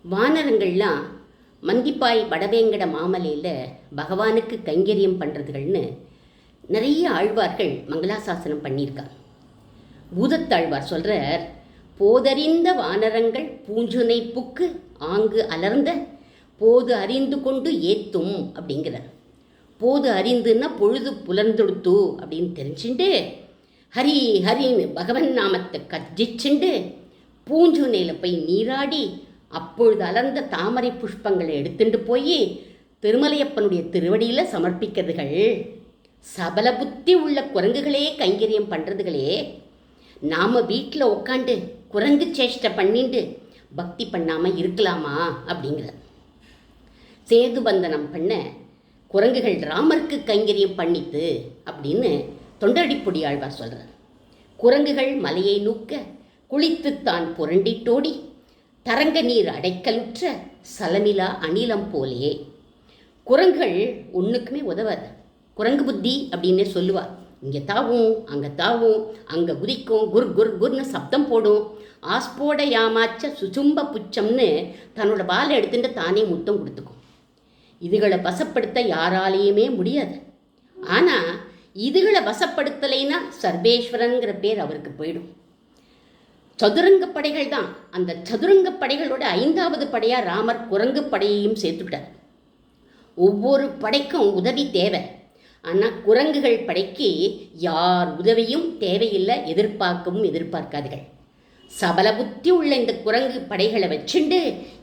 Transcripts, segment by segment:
வானரங்கள்லாம் மந்திப்பாய் வடவேங்கட மாமலையில் பகவானுக்கு கைங்கரியம் பண்ணுறதுகள்னு நிறைய ஆழ்வார்கள் மங்களாசாசனம் பண்ணியிருக்காங்க. பூதத்தாழ்வார் சொல்கிறார், போதறிந்த வானரங்கள் பூஞ்சுனை புக்கு ஆங்கு அலர்ந்த போது அறிந்து கொண்டு ஏத்தும் அப்படிங்கிறார். போது அறிந்துன்னா பொழுது புலர்ந்தொடுத்து அப்படின்னு தெரிஞ்சுண்டு ஹரி ஹரின்னு பகவன் நாமத்தை கஜிச்சுண்டு பூஞ்சுனையில் போய் நீராடி அப்பொழுது அலர்ந்த தாமரை புஷ்பங்களை எடுத்துட்டு போய் திருமலையப்பனுடைய திருவடியில் சமர்ப்பிக்கிறதுகள். சபல புத்தி உள்ள குரங்குகளே கைங்கரியம் பண்ணுறதுகளே, நாம் வீட்டில் உட்காண்டு குரங்கு சேஷ்டை பண்ணிட்டு பக்தி பண்ணாமல் இருக்கலாமா அப்படிங்கிற. சேது பந்தனம் பண்ண குரங்குகள் ராமருக்கு கைங்கரியம் பண்ணித்து அப்படின்னு தொண்டடிப்பொடி ஆழ்வார் சொல்கிறார். குரங்குகள் மலையை நூக்க குளித்துத்தான் புரண்டிட்டோடி தரங்க நீர் அடைக்கலுற்ற சலனிலா அணிலம் போலே. குரங்குகள் ஒன்றுக்குமே உதவாது. குரங்கு புத்தி அப்படின்னே சொல்லுவார். இங்கே தாவும் அங்கே தாவும், அங்கே குதிக்கும், குர் குர் குர்னு சப்தம் போடும். ஆஸ்போட யாமாச்ச சுசும்ப புச்சம்னு தன்னோட பாலை எடுத்துட்டு தானே முத்தம் கொடுத்துக்கும். இதுகளை வசப்படுத்த யாராலேயுமே முடியாது. ஆனால் இதுகளை வசப்படுத்தலைன்னா சர்வேஸ்வரனுங்கிற பேர் அவருக்கு போயிடும். சதுரங்க படைகள் தான். அந்த சதுரங்க படைகளோட 5வது படையாக ராமர் குரங்கு படையையும் சேர்த்துட்டார். ஒவ்வொரு படைக்கும் உதவி தேவை. ஆனால் குரங்குகள் படைக்கு யார் உதவியும் தேவையில்லை, எதிர்பார்க்கவும் எதிர்பார்க்காதுகள். சபல புத்தி உள்ள இந்த குரங்கு படைகளை வச்சுண்டு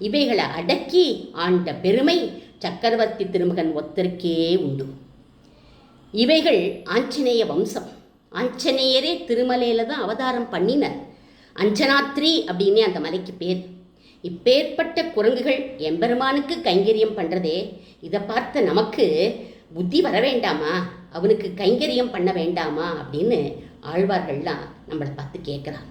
இவைகளை அடக்கி ஆண்ட பெருமை சக்கரவர்த்தி திருமகன் ஒத்தருக்கே உண்டு. இவைகள் ஆஞ்சநேய வம்சம். ஆஞ்சநேயரே திருமலையில் தான் அவதாரம் பண்ணினார். அஞ்சனாத்ரி அப்படின்னே அந்த மலைக்கு பேர். இப்பேற்பட்ட குரங்குகள் எம்பெருமானுக்கு கைங்கரியம் பண்ணுறதே, இதை பார்த்த நமக்கு புத்தி வர வேண்டாமா, அவனுக்கு கைங்கரியம் பண்ண வேண்டாமா அப்படின்னு ஆழ்வார்கள்லாம் நம்மளை பார்த்து கேட்குறான்.